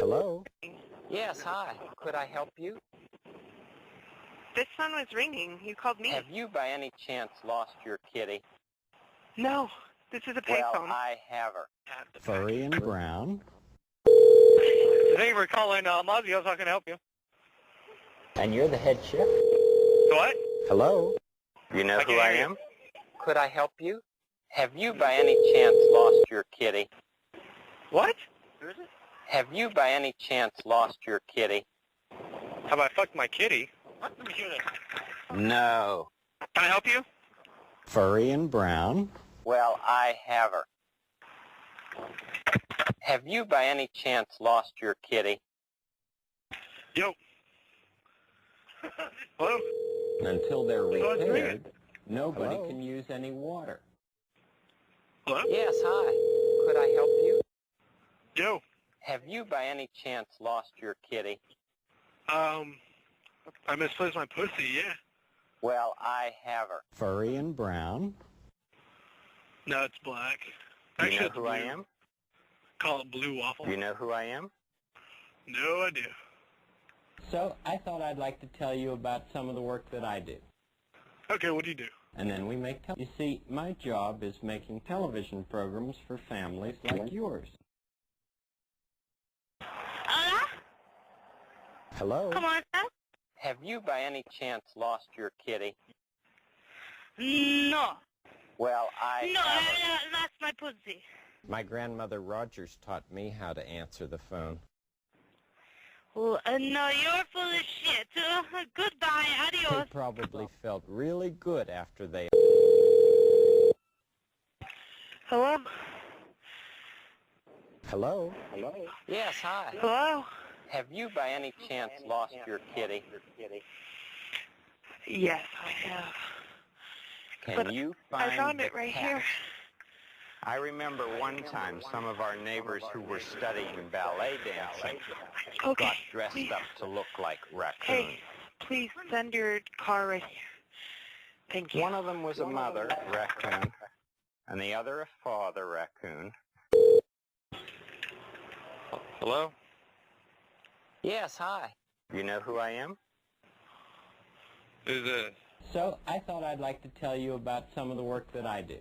Hello? Yes, hi. Could I help you? This phone was ringing. You called me. Have you by any chance lost your kitty? No, this is a Well, payphone. I have her. Furry and brown. Thank you for calling Mazio's. How can I help you? And you're the head chef? What? Hello? You know I who can't I hear you. am? Could I help you? Have you by any chance lost your kitty? What? Who is it? Have you by any chance lost your kitty? Have I fucked my kitty? What? Let me hear that. No. Can I help you? Furry and brown. Well, I have her. Have you by any chance lost your kitty? Yo. Hello? Until they're Hello, it's ringing. repaired, nobody Hello? can use any water. Hello? Yes, hi. Could I help you? Yo. Have you by any chance lost your kitty? I misplaced my pussy, yeah. Well, I have her. Furry and brown. No, it's black. You Actually, know it's who blue. I am? Call it blue waffle. You know who I am? No idea. So I thought I'd like to tell you about some of the work that I do. Okay, what do you do? And then we make You see, my job is making television programs for families like yours. Hola? Hello? ¿Cómo estás? Have you by any chance lost your kitty? No. Well, I No, have her. that's my pussy. My grandmother Rogers taught me how to answer the phone. No, you're full of shit. Goodbye. They Adios. probably felt really good after they... Hello? Hello? Yes, hi. Hello? Have you by any chance lost your kitty? Yes, I have. Can But you I find found the it right cat? here. I remember one time some of our neighbors who were studying ballet dancing Okay. got dressed please. up to look like raccoons. Hey, please send your car right here. Thank you. One of them was a mother raccoon, and the other a father raccoon. Hello? Yes, hi. You know who I am? Who's this? So I thought I'd like to tell you about some of the work that I do.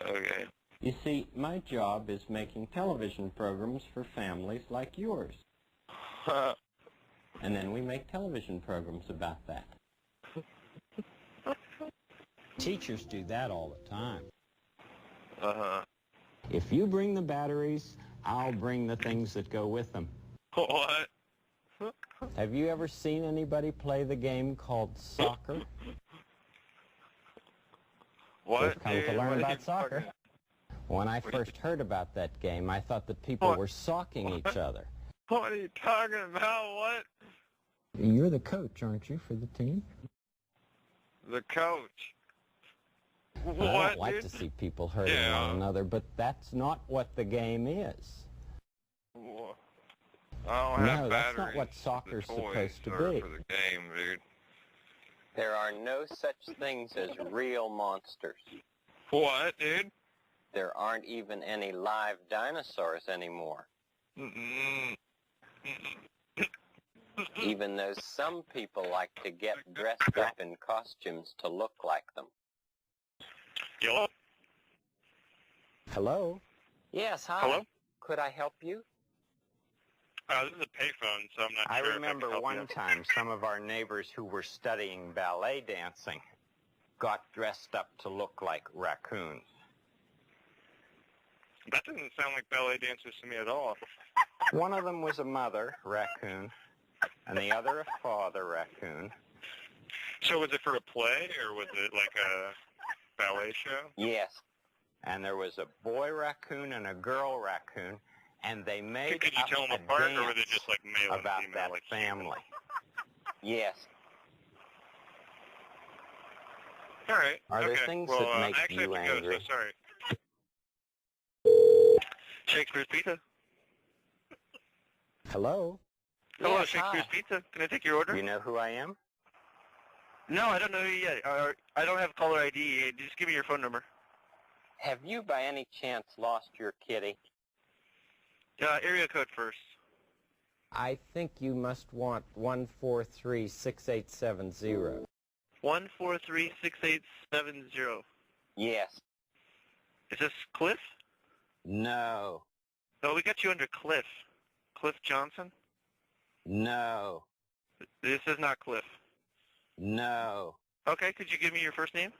Okay. You see, my job is making television programs for families like yours. And then we make television programs about that. Teachers do that all the time. Uh-huh. If you bring the batteries, I'll bring the things that go with them. What? Have you ever seen anybody play the game called soccer? What? We've come to dude? learn What are about you soccer. talking- When I first heard about that game, I thought that people What? were socking each other. What are you talking about? What? You're the coach, aren't you, for the team? The coach. I What, don't like dude? to see people hurting Yeah. one another, but that's not what the game is. Wha- I don't have No, that's not batteries what for the soccer's toys supposed to or be. for the game, dude. There are no such things as real monsters. What, dude? There aren't even any live dinosaurs anymore, Mm-mm. even though some people like to get dressed up in costumes to look like them. Yo. Hello? Yes, hi. Hello? Could I help you? This is a payphone, so I'm not I sure remember if I can one help you. time some of our neighbors who were studying ballet dancing got dressed up to look like raccoons. That doesn't sound like ballet dancers to me at all. One of them was a mother raccoon, and the other a father raccoon. So was it for a play, or was it like a ballet show? Yes. And there was a boy raccoon and a girl raccoon, and they made Could you up tell them a apart, or were dance they just like male about and female, that like family. Yes. All right. Are there okay. things well, that make I actually you have to angry? go, so sorry. Shakespeare's Pizza. Hello? Hello, Yes, Shakespeare's hi. Pizza. Can I take your order? You know who I am? No, I don't know you yet. I don't have caller ID. Just give me your phone number. Have you by any chance lost your kitty? Area code first. I think you must want 1436870. 1436870. Yes. Is this Cliff? No. Oh, we got you under Cliff. Cliff Johnson? No. This is not Cliff. No. Okay, could you give me your first name?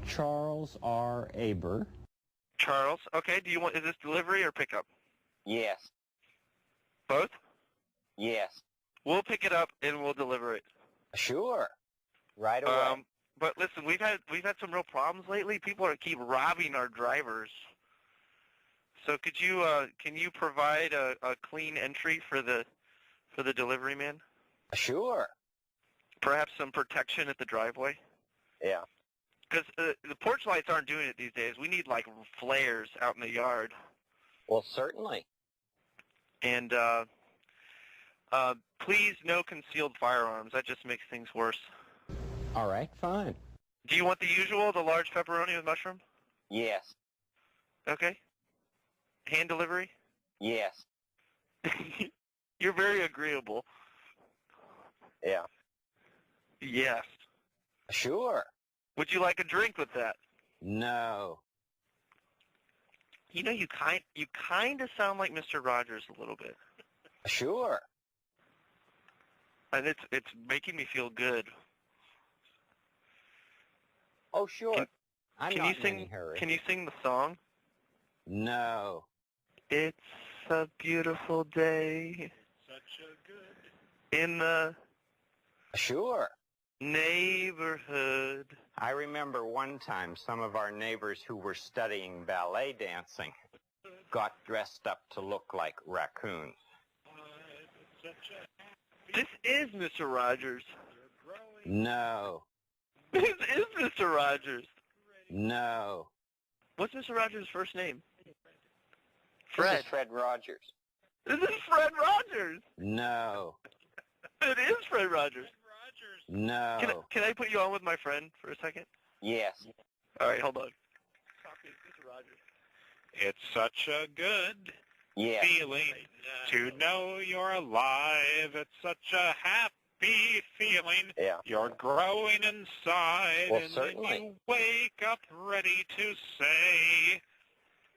Charles R. Aber. Charles. Okay, is this delivery or pickup? Yes. Both? Yes. We'll pick it up and we'll deliver it. Sure. Right away. But listen, we've had some real problems lately. People keep robbing our drivers. So can you provide a clean entry for the delivery man? Sure. Perhaps some protection at the driveway? Yeah. Because the porch lights aren't doing it these days. We need, like, flares out in the yard. Well, certainly. And please, no concealed firearms. That just makes things worse. All right, fine. Do you want the usual, the large pepperoni with mushroom? Yes. Okay. Hand delivery? Yes. You're very agreeable. Yeah. Yes. Sure. Would you like a drink with that? No. You know, you kind of sound like Mr. Rogers a little bit. Sure. And it's making me feel good. Oh, sure. I'm not in any hurry. Can you sing the song? No. It's a beautiful day. Such a good. In the Sure. neighborhood. I remember one time some of our neighbors who were studying ballet dancing got dressed up to look like raccoons. This is Mr. Rogers. No. This is Mr. Rogers. No. What's Mr. Rogers' first name? This is Fred Rogers. This is Fred Rogers. No. It is Fred Rogers. No. Can I put you on with my friend for a second? Yes. All right, hold on. Mr. Rogers. It's such a good Yes. feeling to know you're alive. It's such a happy feeling. Yeah. You're growing inside, Well, and certainly. then you wake up ready to say,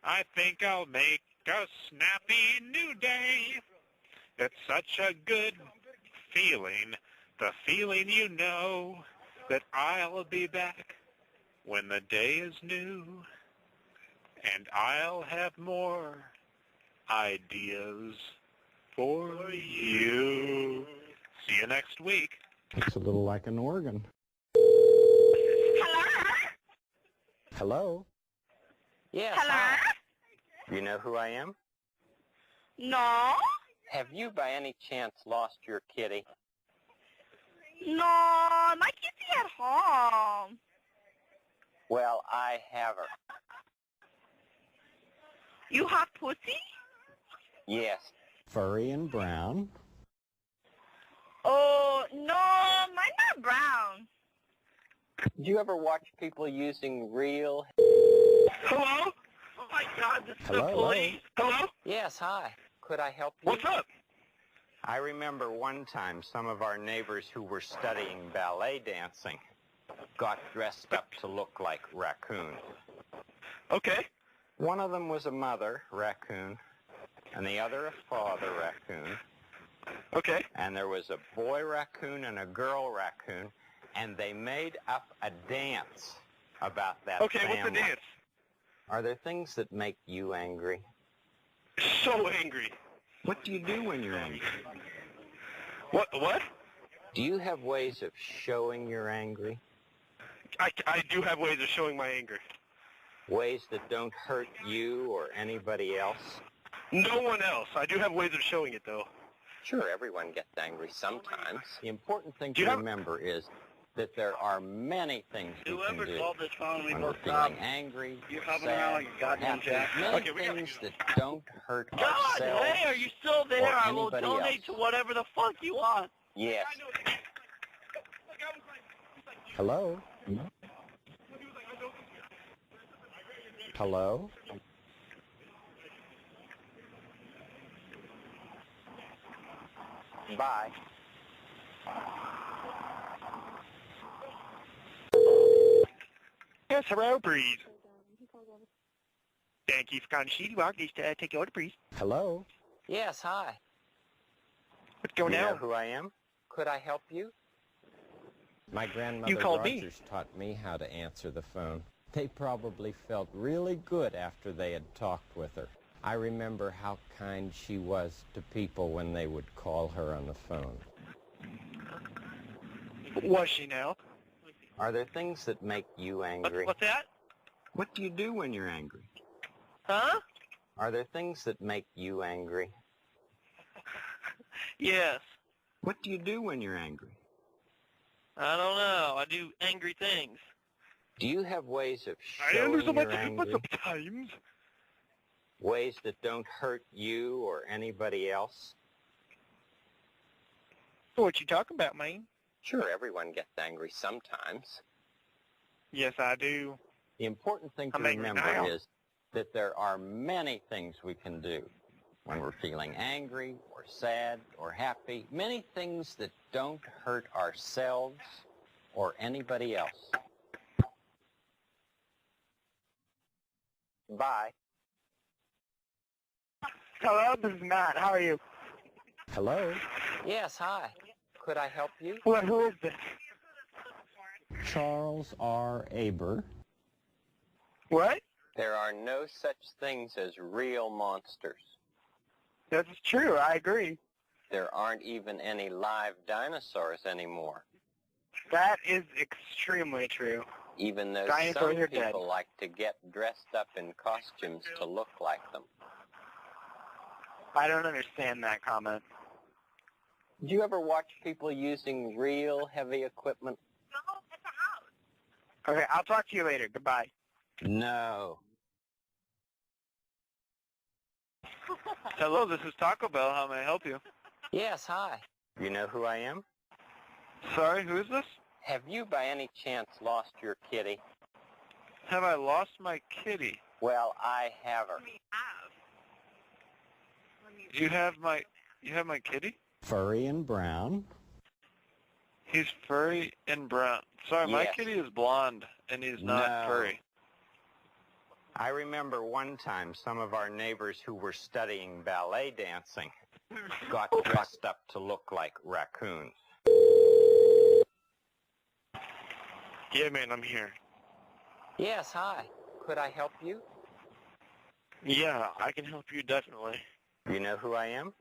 I think I'll make a snappy new day. It's such a good feeling, the feeling you know that I'll be back when the day is new, and I'll have more ideas for you. See you next week. It's a little like an organ. Hello? Hello? Yes. Hello? Hi. You know who I am? No? Have you by any chance lost your kitty? No, my kitty at home. Well, I have her. You have pussy? Yes. Furry and brown. Oh, no, mine not brown. Did you ever watch people using real... Hello? Oh, my God, this is Hello? the police. Hello? Yes, hi. Could I help you? What's up? I remember one time some of our neighbors who were studying ballet dancing got dressed up to look like raccoons. Okay. One of them was a mother raccoon, and the other a father raccoon, Okay. and there was a boy raccoon and a girl raccoon, and they made up a dance about that Okay, family. what's the dance? Are there things that make you angry? So angry. What do you do when you're angry? What? Do you have ways of showing you're angry? I do have ways of showing my anger. Ways that don't hurt you or anybody else? No one else. I do have ways of showing it, though. Sure, everyone gets angry sometimes. The important thing Do you to have- remember is that there are many things we can Whoever do solved this problem, we when we're both feeling angry, You're hopping sad, around like a goddamn happy. jack. Many Okay, we gotta things do that don't hurt God, ourselves. hey, are you still there? or I will anybody donate else. to whatever the fuck you want. Yes. Hello? Hello? Bye. Yes, hello, please. Thank you for calling City Walk. Just take your order, please. Hello? Yes, hi. What's going You know on? who I am? Could I help you? My grandmother You called me. Rogers taught me how to answer the phone. They probably felt really good after they had talked with her. I remember how kind she was to people when they would call her on the phone. Was she now? Are there things that make you angry? What's that? What do you do when you're angry? Huh? Are there things that make you angry? Yes. What do you do when you're angry? I don't know. I do angry things. Do you have ways of showing you're angry? Sometimes. Ways that don't hurt you or anybody else? What you talking about, man? Sure, everyone gets angry sometimes. Yes, I do. The important thing to I'm angry remember now. is that there are many things we can do when we're feeling angry or sad or happy. Many things that don't hurt ourselves or anybody else. Bye. Hello, this is Matt. How are you? Hello? Yes, hi. Could I help you? Well, who is this? Charles R. Aber. What? There are no such things as real monsters. That's true. I agree. There aren't even any live dinosaurs anymore, That is extremely true. even though Dinosaurs some are dead. people like to get dressed up in costumes to look like them. I don't understand that comment. Did you ever watch people using real heavy equipment? Okay, I'll talk to you later. Goodbye. No. Hello, this is Taco Bell. How may I help you? Yes, hi. You know who I am? Sorry, who is this? Have you by any chance lost your kitty? Have I lost my kitty? Well, I have her. You have my kitty? Furry and brown. He's furry and brown. Sorry, my Yes. kitty is blonde, and he's not No. furry. I remember one time some of our neighbors who were studying ballet dancing got dressed up to look like raccoons. Yeah, man, I'm here. Yes, hi. Could I help you? Yeah, I can help you definitely. You know who I am?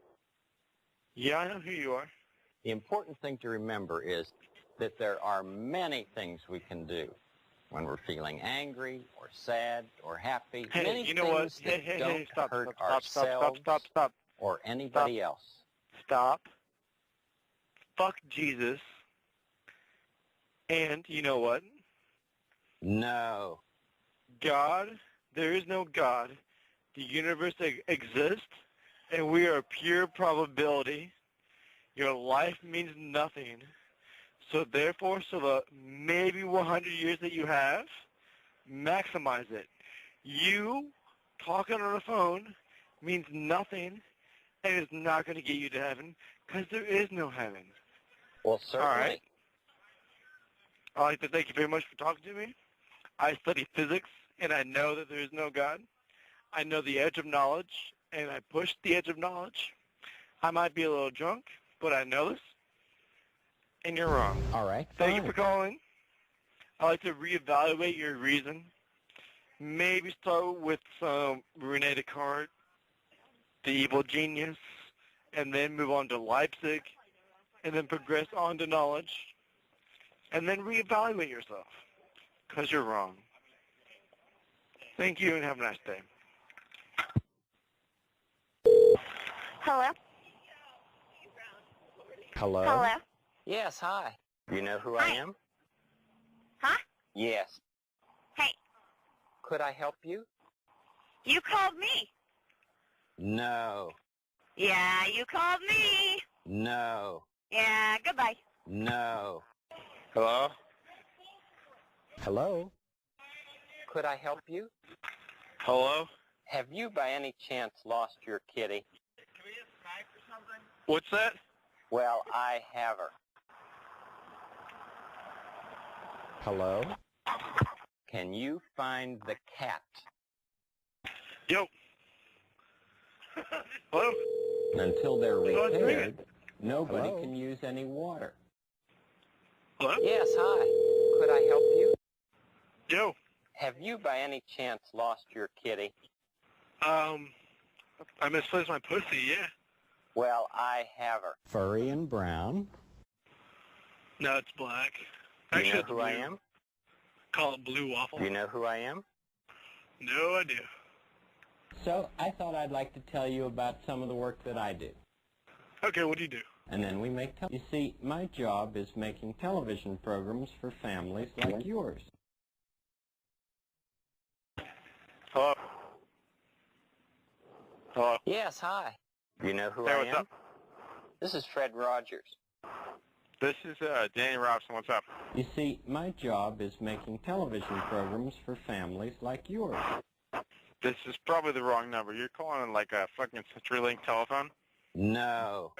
Yeah, I know who you are. The important thing to remember is that there are many things we can do when we're feeling angry or sad or happy. Hey, many you know what? things that Hey, don't stop, hurt stop, ourselves stop. or anybody else. Stop. Fuck Jesus. And you know what? No. God, there is no God. The universe exists, and we are pure probability. Your life means nothing. So therefore, the maybe 100 years that you have, maximize it. You talking on the phone means nothing, and it's not going to get you to heaven, because there is no heaven. Well, certainly. All right. I'd like to thank you very much for talking to me. I study physics, and I know that there is no God. I know the edge of knowledge, and I push the edge of knowledge. I might be a little drunk, but I know this, and you're wrong. All right, Thank you fine. for calling. I'd like to reevaluate your reason. Maybe start with some Rene Descartes, the evil genius, and then move on to Leipzig, and then progress on to knowledge, and then reevaluate yourself, because you're wrong. Thank you, and have a nice day. Hello? Hello? Hello? Yes, hi. You know who I Hi. am? Huh? Yes. Hey, Could I help you? you called me. No. Yeah, you called me. No. Yeah, goodbye. No. Hello? Hello? Could I help you? Hello? Have you by any chance lost your kitty? What's that? Well, I have her. Hello? Can you find the cat? Yo. Hello? Until they're Hello, it's ringing. repaired, nobody Hello? can use any water. Hello? Yes, hi. Could I help you? Yo. Have you by any chance lost your kitty? I misplaced my pussy, yeah. Well, I have her. Furry and brown. No, it's black. Do you know it's who blue. I am? Call it blue waffle. Do you know who I am? No idea. So I thought I'd like to tell you about some of the work that I do. Okay, what do you do? And then we make You see, my job is making television programs for families like yours. Hello? Hello? Yes, hi. Do you know who Hey, I what's am? up? This is Fred Rogers. This is Danny Robson. What's up? You see, my job is making television programs for families like yours. This is probably the wrong number. You're calling like a fucking CenturyLink telephone? No.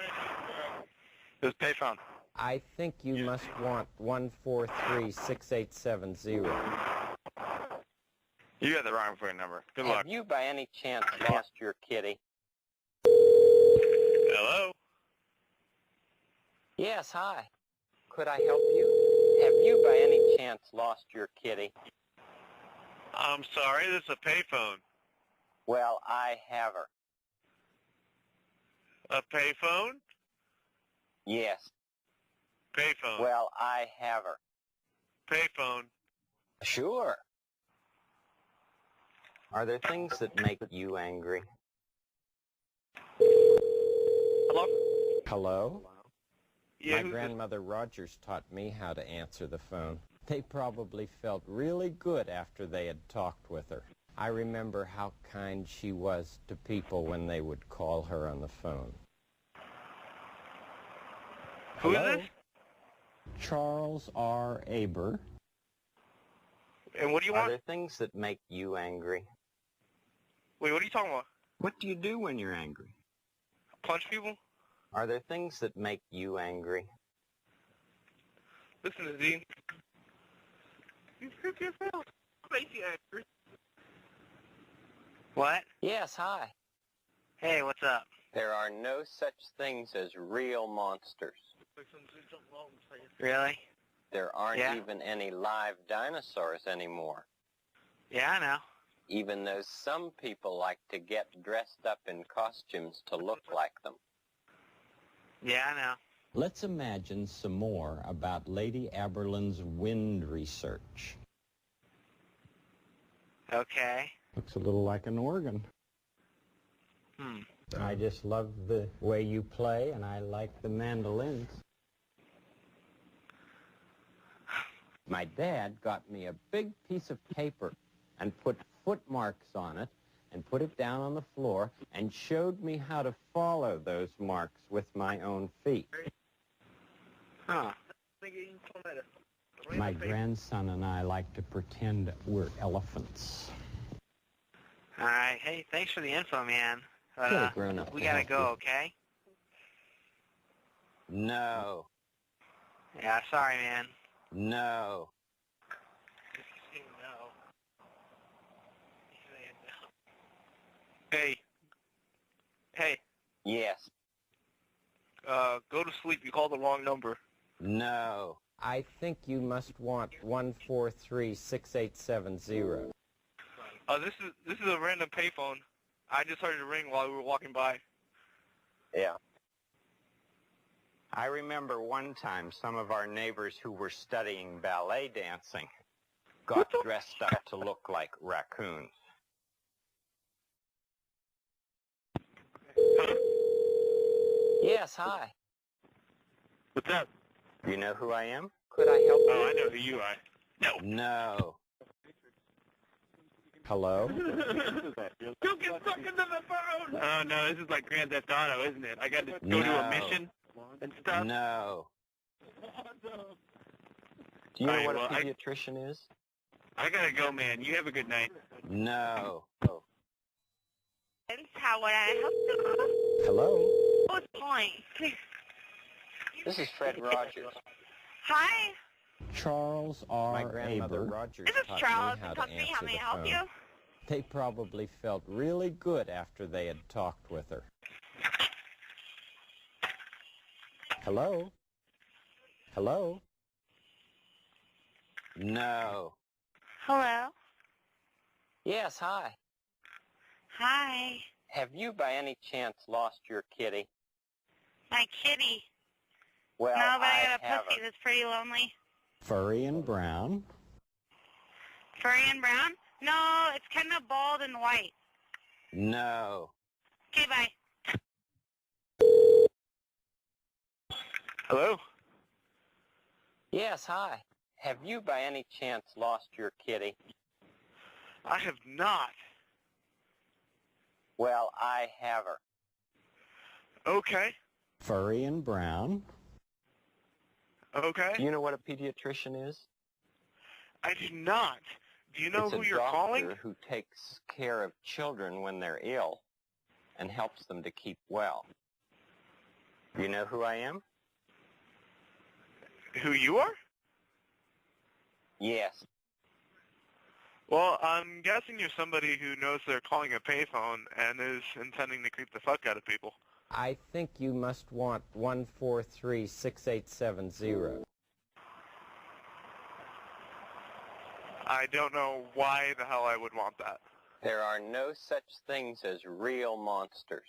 This is Payphone. I think you must want 143-6870. You got the wrong phone number. Good luck. Have you by any chance lost your kitty? Hello? Yes, hi. Could I help you? Have you by any chance lost your kitty? I'm sorry, this is a payphone. Well, I have her. A payphone? Yes. Payphone. Well, I have her. Payphone. Sure. Are there things that make you angry? Hello? Hello? Yeah, My who's grandmother Rogers taught me how to answer the phone. They probably felt really good after they had talked with her. I remember how kind she was to people when they would call her on the phone. Who is Hello? this? Charles R. Aber. And what do you Are want? there things that make you angry? Wait, what are you talking about? What do you do when you're angry? Punch people? Are there things that make you angry? Listen to Z. You took yourself. Crazy angry. What? Yes, hi. Hey, what's up? There are no such things as real monsters. Really? There aren't Yeah. even any live dinosaurs anymore, Yeah, I know. even though some people like to get dressed up in costumes to look like them. Yeah, I know. Let's imagine some more about Lady Aberlin's wind research. Okay. Looks a little like an organ. I just love the way you play, and I like the mandolins. My dad got me a big piece of paper and put foot marks on it and put it down on the floor and showed me how to follow those marks with my own feet. Huh. My grandson and I like to pretend we're elephants. All right. Hey, thanks for the info, man. Get a grown-up We to gotta help go, you. okay? No, Yeah, sorry, man. no. Hey. Hey. Yes, Go to sleep. You called the wrong number. no. I think you must want 143-6870. This is a random payphone. I just heard it ring while we were walking by. Yeah. I remember one time some of our neighbors who were studying ballet dancing got dressed up to look like raccoons. Yes, hi. What's up? Do you know who I am? Could I help you? Oh, I know who you are. No. No. Hello? You get stuck into the phone! Oh, no, this is like Grand Theft Auto, isn't it? I got to go to No. a mission and stuff? No. Do you know Alright, what well, a pediatrician is? I got to go, man. You have a good night. No. How would I help you? Hello? Who's calling? Please. This is Fred Rogers. Hi. Charles My R. grandmother Aber Rogers This is taught Charles. me how Talk to to me. How answer may I the help phone. you? They probably felt really good after they had talked with her. Hello? Hello? No. Hello. Yes, hi. Hi. Have you by any chance lost your kitty? My kitty. Well, No, but I got a have pussy her. that's pretty lonely. Furry and brown. Furry and brown? No, it's kind of bald and white. No. Okay, bye. Hello? Yes, hi. Have you by any chance lost your kitty? I have not. Well, I have her. Okay. Furry and brown. Okay. Do you know what a pediatrician is? I do not. Do you know It's who a you're doctor calling? who takes care of children when they're ill and helps them to keep well. Do you know who I am? Who you are? Yes. Well, I'm guessing you're somebody who knows they're calling a payphone and is intending to creep the fuck out of people. I think you must want 143-6870. I don't know why the hell I would want that. There are no such things as real monsters.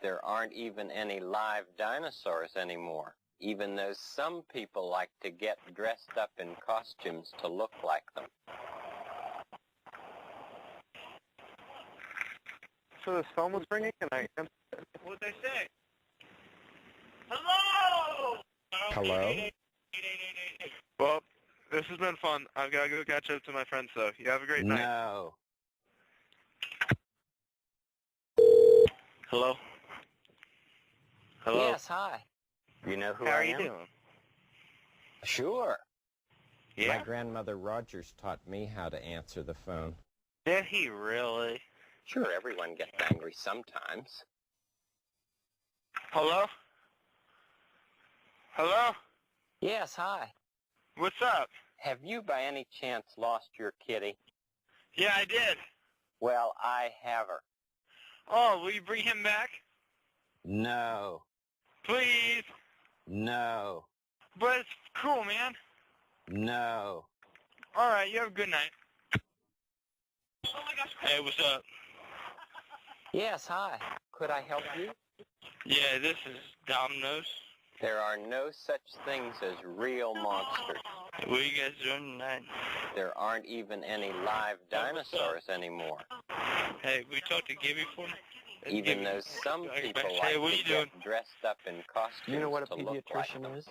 There aren't even any live dinosaurs anymore, even though some people like to get dressed up in costumes to look like them. So this phone was ringing and I answered. What'd they say? Hello! Hello? Well, this has been fun. I've got to go catch up to my friends, though. You have a great night. No. Hello? Hello? Yes, hi. You know who How I are you am? doing? Sure. Yeah? My grandmother Rogers taught me how to answer the phone. Did he really? Sure, everyone gets angry sometimes. Hello? Hello? Yes, hi. What's up? Have you by any chance lost your kitty? Yeah, I did. Well, I have her. Oh, will you bring him back? No. Please? No. But it's cool, man. No. All right, you have a good night. Oh my gosh. Hey, what's up? Yes, hi. Could I help you? Yeah, this is Domino's. There are no such things as real monsters. What are you guys doing tonight? There aren't even any live dinosaurs anymore, Hey, we talked to Gibby for me? even though some people Hey, like what to you doing? get dressed up in costumes Do you know what a to look like them. pediatrician is?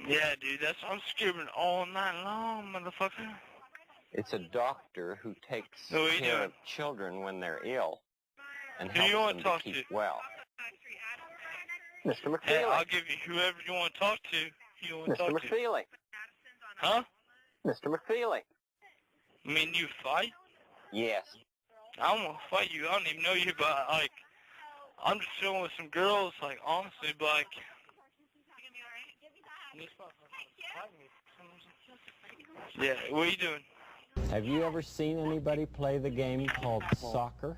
Yeah, dude, that's I'm screaming all night long, motherfucker. It's a doctor who takes So what are you care doing? of children when they're ill and Who you helps wanna them talk to keep to? well. Mr. Hey, I'll McFeely. give you whoever you want to talk to. You want to Mr. talk to? McFeely. Huh? Mr. McFeely. I mean, you fight? Yes. I don't want to fight you. I don't even know you, but like, I'm just chilling with some girls. Like, honestly, but like. Yeah, what are you doing? Have you ever seen anybody play the game called soccer?